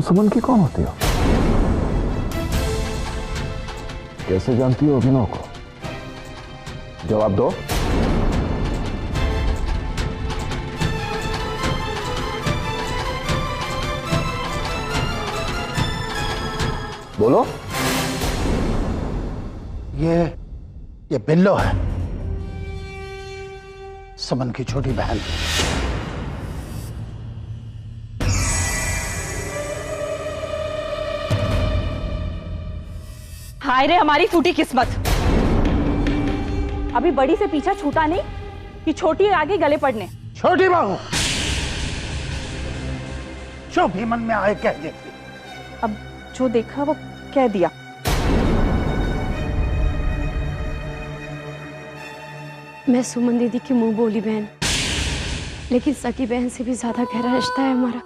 सुमन की कौन होती हो? कैसे जानती हो अभिनव को? जवाब दो। बोलो। ये बिल्लो है, सुमन की छोटी बहन। हाय रे हमारी फूटी किस्मत। अभी बड़ी से पीछा छूटा नहीं कि छोटी आगे गले पड़ने। छोटी बहू जो भी मन में आए कह देती। अब जो देखा वो कह दिया। मैं सुमन दीदी की मुंह बोली बहन, लेकिन सगी बहन से भी ज्यादा गहरा रिश्ता है हमारा।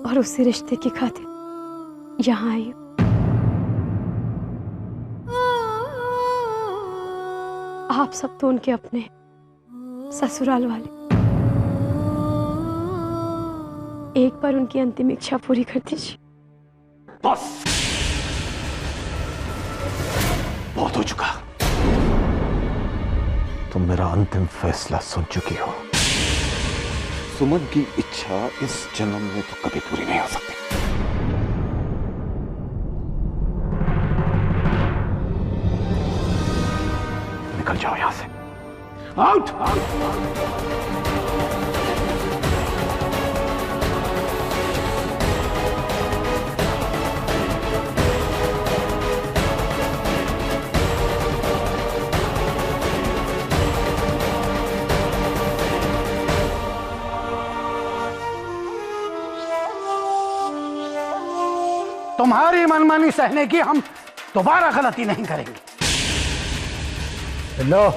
और उसी रिश्ते की खातिर यहाँ आई हूँ। आप सब तो उनके अपने ससुराल वाले। एक बार उनकी अंतिम इच्छा पूरी कर दीजिए। बस बहुत हो चुका। तुम मेरा अंतिम फैसला सुन चुकी हो। सुमन की इच्छा इस जन्म में तो कभी पूरी नहीं हो सकती। निकल जाओ यहां से। आउट, तुम्हारी मनमानी सहने की हम दोबारा गलती नहीं करेंगे। लो,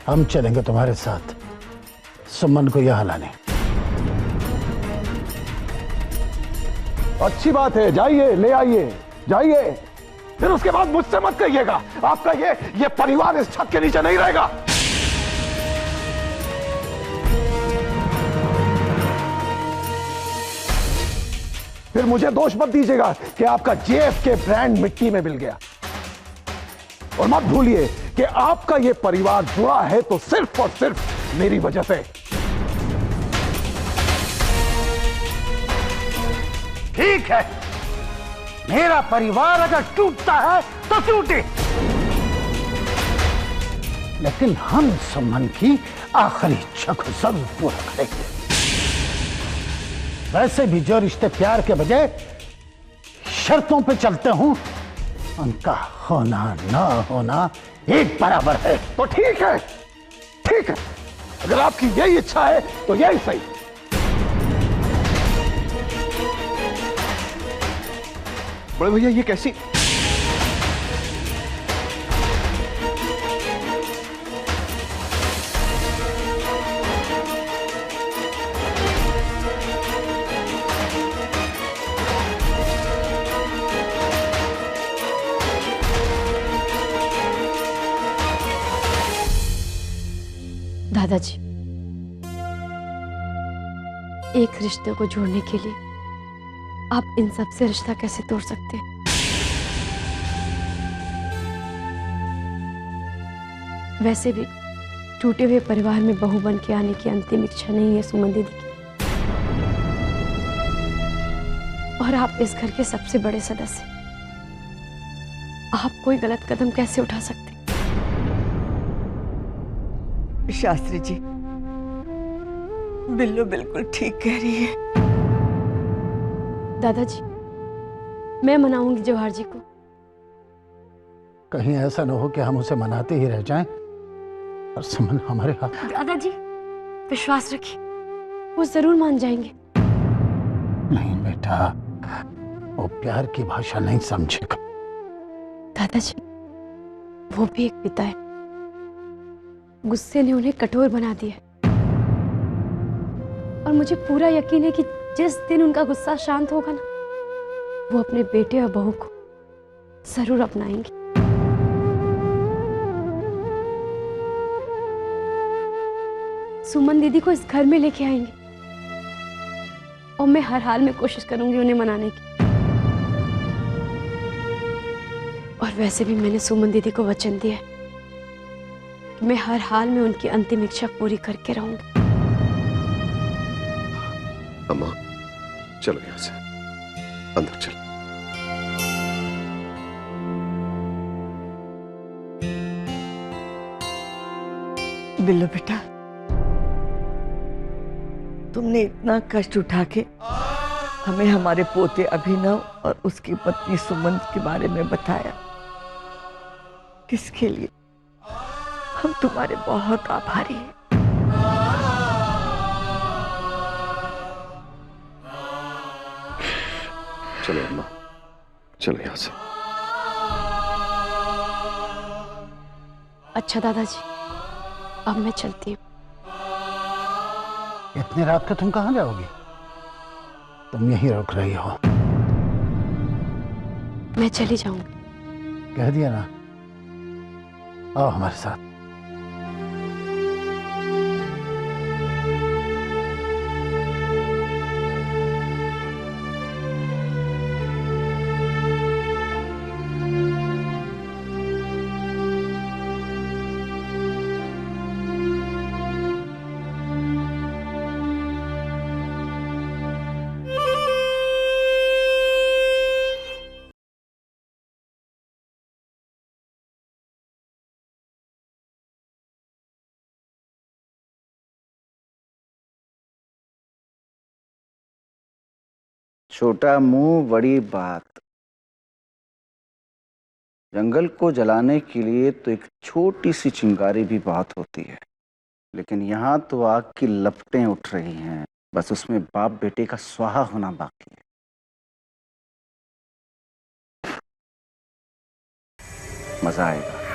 हम चलेंगे तुम्हारे साथ सुमन को यहां लाने। अच्छी बात है, जाइए, ले आइए, जाइए। फिर उसके बाद मुझसे मत कहिएगा। आपका ये परिवार इस छत के नीचे नहीं रहेगा। फिर मुझे दोष मत दीजिएगा कि आपका JFK ब्रांड मिट्टी में मिल गया। और मत भूलिए कि आपका ये परिवार जुड़ा है तो सिर्फ और सिर्फ मेरी वजह से। ठीक है, मेरा परिवार अगर टूटता है तो टूटे, लेकिन हम सुमन की आखिरी इच्छा को जरूर पूरा करेंगे। वैसे भी जो रिश्ते प्यार के बजाय शर्तों पे चलते हों, उनका होना ना होना एक बराबर है। तो ठीक है, ठीक है। अगर आपकी यही इच्छा है तो यही सही। बड़े भैया ये कैसी? दादाजी, एक रिश्ते को जोड़ने के लिए आप इन सब से रिश्ता कैसे तोड़ सकते हैं? वैसे भी टूटे हुए परिवार में बहू बन के आने की अंतिम इच्छा नहीं है सुमन दीदी की। और आप इस घर के सबसे बड़े सदस्य, आप कोई गलत कदम कैसे उठा सकते? शास्त्री जी, बिल्लो बिल्कुल ठीक कह रही है। दादाजी, मैं मनाऊंगी जवाहर जी को। कहीं ऐसा न हो कि हम उसे मनाते ही रह जाएं और सुमन हमारे हाथ। दादाजी, विश्वास रखिए, वो जरूर मान जाएंगे। नहीं बेटा, वो प्यार की भाषा नहीं समझेगा। दादाजी, वो भी एक पिता है। गुस्से ने उन्हें कठोर बना दिया और मुझे पूरा यकीन है कि जिस दिन उनका गुस्सा शांत होगा ना, वो अपने बेटे और बहू को जरूर अपनाएंगे। सुमन दीदी को इस घर में लेके आएंगे और मैं हर हाल में कोशिश करूंगी उन्हें मनाने की। और वैसे भी मैंने सुमन दीदी को वचन दिया है कि मैं हर हाल में उनकी अंतिम इच्छा पूरी करके रहूंगी। अम्मा चलो यहां से, अंदर चलो। बिल्लो बेटा, तुमने इतना कष्ट उठा के हमें हमारे पोते अभिनव और उसकी पत्नी सुमन के बारे में बताया। किसके लिए? हम तुम्हारे बहुत आभारी हैं। चलो अम्मा, चलो यहां से। अच्छा दादाजी, अब मैं चलती हूँ। इतनी रात को तुम कहां जाओगी? तुम यहीं रुक रही हो। मैं चली जाऊंगी। कह दिया ना, आओ हमारे साथ। छोटा मुंह बड़ी बात। जंगल को जलाने के लिए तो एक छोटी सी चिंगारी भी बहुत होती है, लेकिन यहाँ तो आग की लपटें उठ रही हैं। बस उसमें बाप बेटे का स्वाहा होना बाकी है। मजा आएगा।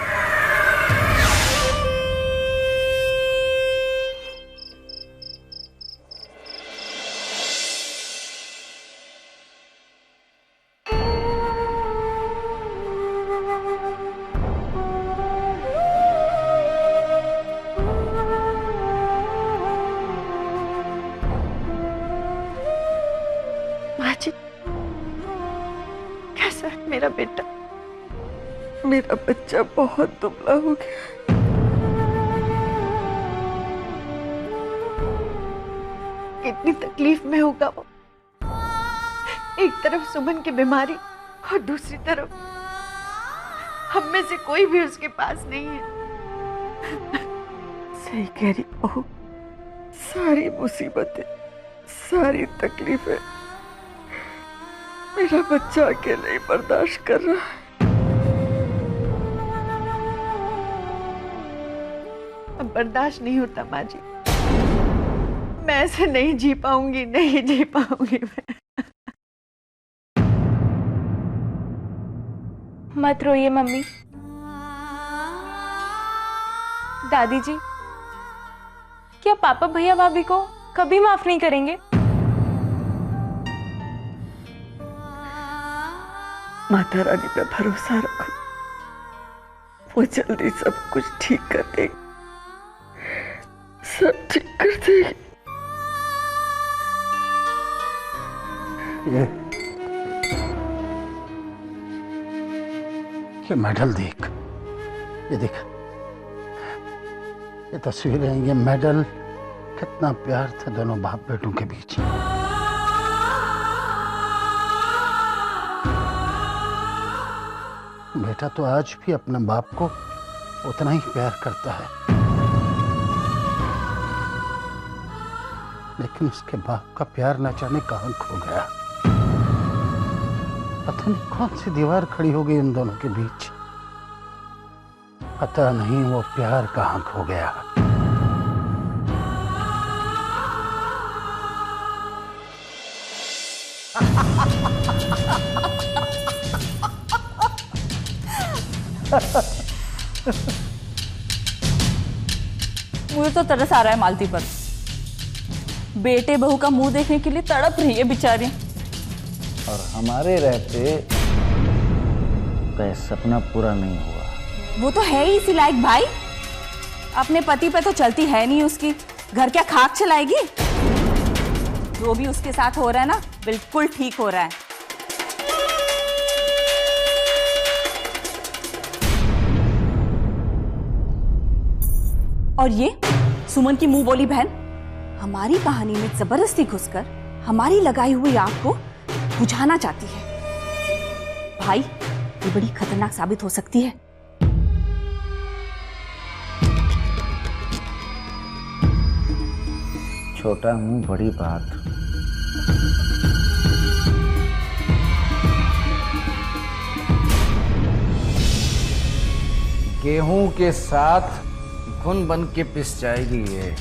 कैसा है मेरा बेटा? मेरा बच्चा बहुत दुबला हो गया। कितनी तकलीफ में होगा वो। एक तरफ सुमन की बीमारी और दूसरी तरफ हम में से कोई भी उसके पास नहीं है। सही कह रही बहू, सारी मुसीबतें, सारी तकलीफें मेरा बच्चा अकेले ही बर्दाश्त कर रहा है। अब बर्दाश्त नहीं होता माँ जी। मैं ऐसे नहीं जी पाऊंगी, नहीं जी पाऊंगी मैं। मत रोइए मम्मी। दादी जी, क्या पापा भैया भाभी को कभी माफ नहीं करेंगे? माता रानी पे भरोसा रखो, वो जल्दी सब कुछ ठीक कर देगी, सब ठीक कर देगी। ये मेडल देख, ये देख, ये तस्वीरें, ये मेडल, कितना प्यार था दोनों बाप बेटों के बीच। बेटा तो आज भी अपने बाप को उतना ही प्यार करता है, लेकिन उसके बाप का प्यार न जाने कहां खो गया। पता नहीं कौन सी दीवार खड़ी हो गई उन दोनों के बीच। पता नहीं वो प्यार कहां खो गया। मुझे तो तरस आ रहा है मालती पर। बेटे बहू का मुंह देखने के लिए तड़प रही है बेचारी। और हमारे रहते का सपना पूरा नहीं हुआ। वो तो है ही इसी लायक भाई। अपने पति पे तो चलती है नहीं उसकी, घर क्या खाक चलाएगी? जो भी उसके साथ हो रहा है ना, बिल्कुल ठीक हो रहा है। और ये सुमन की मुंह बोली बहन हमारी कहानी में जबरदस्ती घुसकर हमारी लगाई हुई आग को बुझाना चाहती है। भाई, ये बड़ी खतरनाक साबित हो सकती है। छोटा मुंह बड़ी बात। गेहूं के साथ घुन बन के पिस जाएगी ये।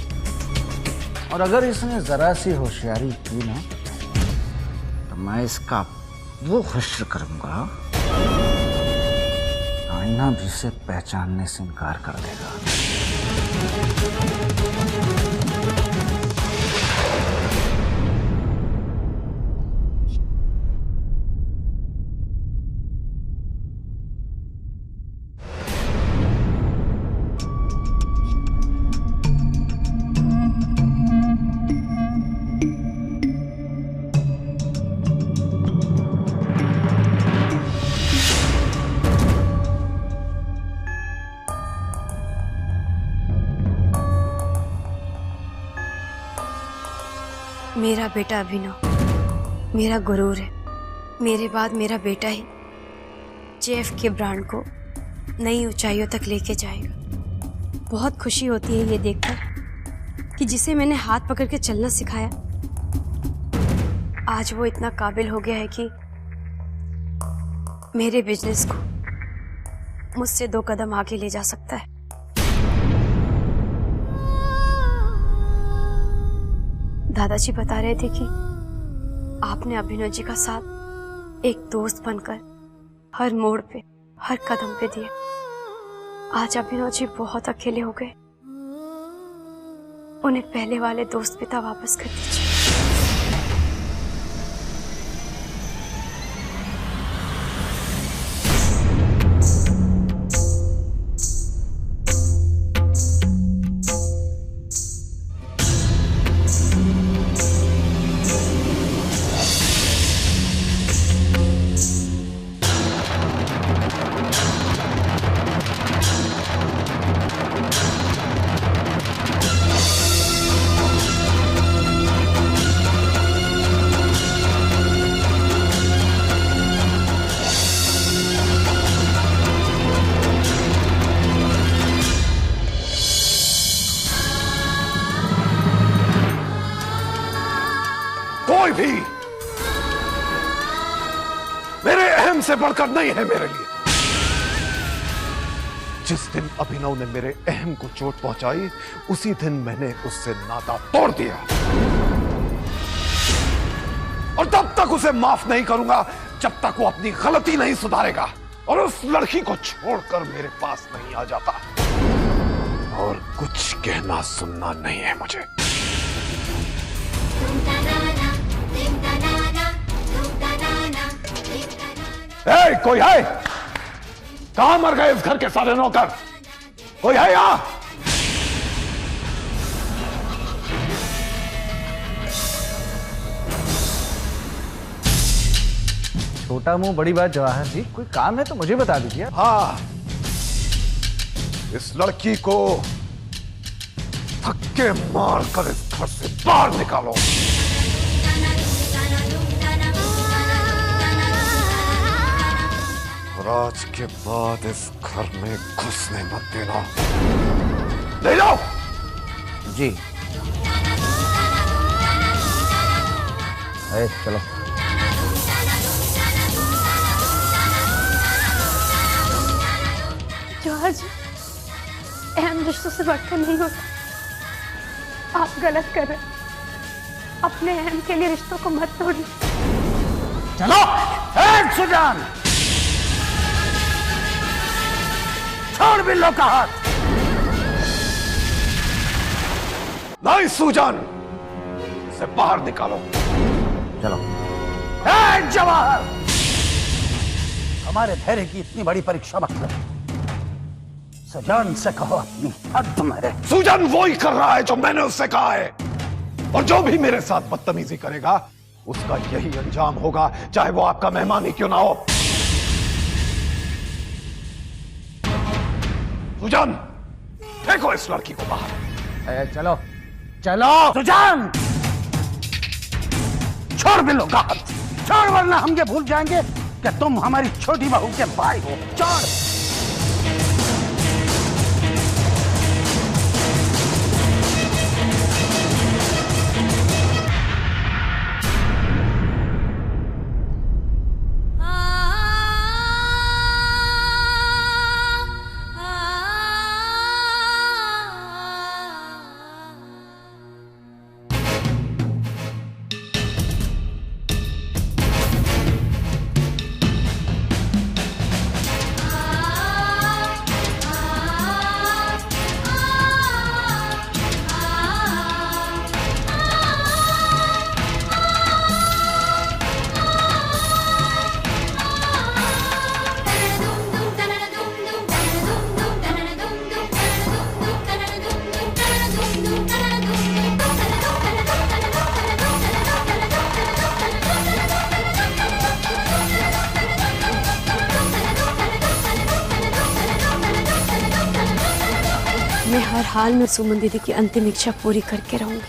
और अगर इसने जरा सी होशियारी की ना, तो मैं इसका वो हश्र करूंगा, आईना भी इसे पहचानने से इनकार कर देगा। मेरा बेटा अभिनव मेरा गुरूर है। मेरे बाद मेरा बेटा ही JFK ब्रांड को नई ऊंचाइयों तक लेके जाएगा। बहुत खुशी होती है ये देखकर कि जिसे मैंने हाथ पकड़ के चलना सिखाया, आज वो इतना काबिल हो गया है कि मेरे बिजनेस को मुझसे 2 कदम आगे ले जा सकता है। दादाजी बता रहे थे कि आपने अभिनव जी का साथ एक दोस्त बनकर हर मोड़ पे, हर कदम पे दिया। आज अभिनव जी बहुत अकेले हो गए। उन्हें पहले वाले दोस्त पिता वापस कर दीजिए। कोई भी मेरे अहम से बढ़कर नहीं है मेरे लिए। जिस दिन अभिनव ने मेरे अहम को चोट पहुंचाई, उसी दिन मैंने उससे नाता तोड़ दिया और तब तक उसे माफ नहीं करूंगा जब तक वो अपनी गलती नहीं सुधारेगा और उस लड़की को छोड़कर मेरे पास नहीं आ जाता। और कुछ कहना सुनना नहीं है मुझे। ए, कोई है? कहां मर गए इस घर के सारे नौकर? कोई है यहां? छोटा मुंह बड़ी बात जवाहर जी, कोई काम है तो मुझे बता दीजिए। हाँ, इस लड़की को धक्के मारकर इस घर से बाहर निकालो। और आज के बाद इस घर में घुसने मत देना। ले जाओ। जी। चलो। जवाहर जी, अहम रिश्तों से बढ़कर नहीं होता। आप गलत कर रहे हैं। अपने अहम के लिए रिश्तों को मत तोड़िए। चलो। सुजान, छोड़ बिल्लो का हाथ। नहीं सुजान, इसे बाहर निकालो। चलो। जवाहर, हमारे धैर्य की इतनी बड़ी परीक्षा मत करो। सुजान से कहो अपनी हद मेरे। सुजन वो ही कर रहा है जो मैंने उससे कहा है, और जो भी मेरे साथ बदतमीजी करेगा उसका यही अंजाम होगा, चाहे वो आपका मेहमान ही क्यों ना हो। सुजन, फेंको इस लड़की को बाहर। चलो चलो सुजान, छोड़ बिल्लो का हाथ, छोड़, वरना हम ये भूल जाएंगे कि तुम हमारी छोटी बहू के भाई हो। छोड़। मैं हर हाल में सुमन दीदी की अंतिम इच्छा पूरी करके रहूंगी।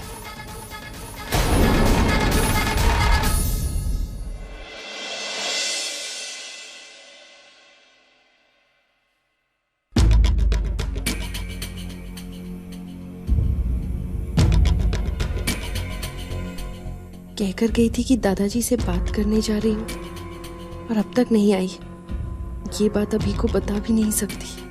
कहकर गई थी कि दादाजी से बात करने जा रही हूँ और अब तक नहीं आई। ये बात अभी को बता भी नहीं सकती।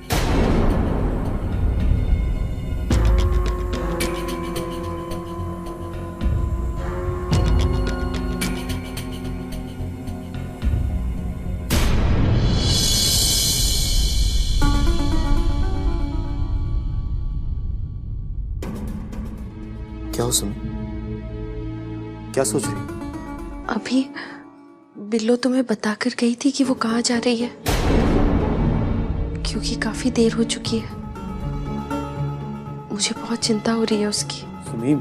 क्या हो सुमी, क्या सोच रही? अभी बिल्लो तुम्हें बताकर गई थी कि वो कहाँ जा रही है, क्योंकि काफी देर हो चुकी है। मुझे बहुत चिंता हो रही है उसकी। सुमी,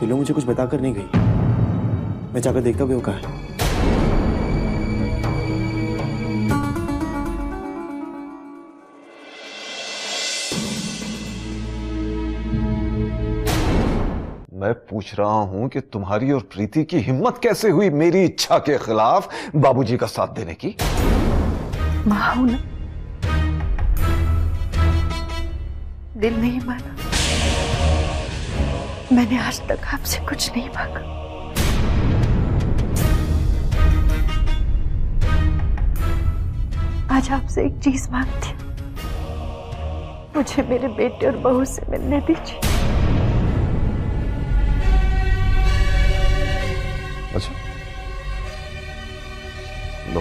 बिल्लो मुझे कुछ बताकर नहीं गई। मैं जाकर देखता हूँ कि वो कहाँ है। मैं पूछ रहा हूं कि तुम्हारी और प्रीति की हिम्मत कैसे हुई मेरी इच्छा के खिलाफ बाबूजी का साथ देने की? मां हूं ना, दिल नहीं माना। मैंने आज तक आपसे कुछ नहीं मांगा। आज आपसे एक चीज मांगती हूं, मुझे मेरे बेटे और बहू से मिलने दीजिए। अच्छा, लो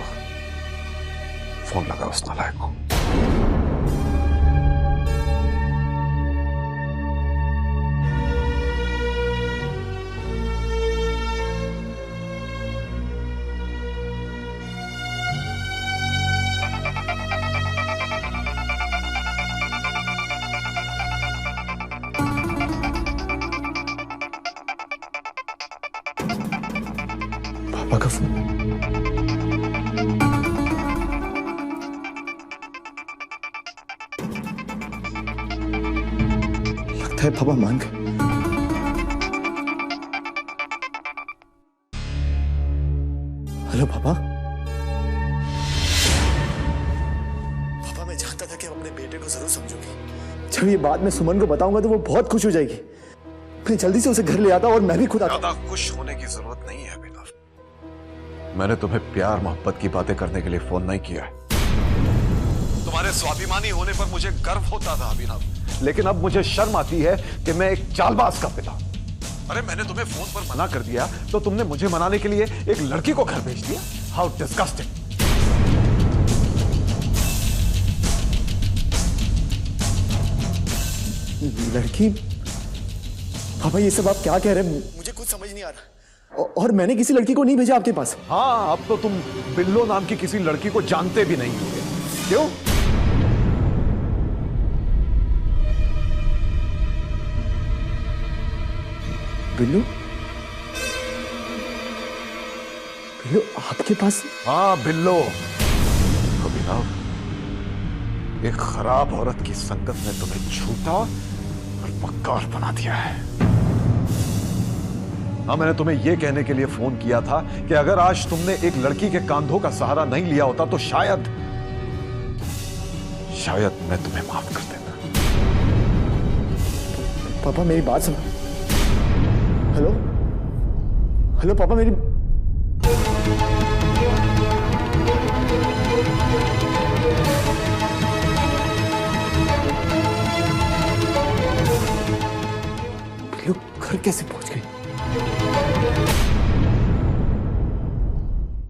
फोन लगा उस नालायक को। पापा का फोन। लगता है पापा मान गए। हेलो पापा। पापा, मैं जानता था कि आप अपने बेटे को जरूर समझोगे। जब ये बात मैं सुमन को बताऊंगा तो वो बहुत खुश हो जाएगी। मैं जल्दी से उसे घर ले आता और मैं भी खुद आता। ज्यादा खुश होने की जरूरत नहीं है बेटा। मैंने तुम्हें प्यार मोहब्बत की बातें करने के लिए फोन नहीं किया है। तुम्हारे स्वाभिमानी होने पर मुझे गर्व होता था अभिनव, लेकिन अब मुझे शर्म आती है कि मैं एक चालबाज का पिता। अरे मैंने तुम्हें फोन पर मना कर दिया तो तुमने मुझे मनाने के लिए एक लड़की को घर भेज दिया। How disgusting. लड़की? पापा, ये सब आप क्या कह रहे हैं? मुझे कुछ समझ नहीं आ रहा। और मैंने किसी लड़की को नहीं भेजा आपके पास। हाँ, अब तो तुम बिल्लो नाम की किसी लड़की को जानते भी नहीं होंगे। क्यों? बिल्लू, बिल्लू आपके पास? हाँ बिल्लो, अभिनव, एक खराब औरत की संगत ने तुम्हें झूठा और मक्कार बना दिया है। हाँ, मैंने तुम्हें यह कहने के लिए फोन किया था कि अगर आज तुमने एक लड़की के कांधों का सहारा नहीं लिया होता तो शायद मैं तुम्हें माफ कर देता। पापा मेरी बात सुनो। हेलो हेलो पापा मेरी, बिल्लू घर कैसे पहुंच?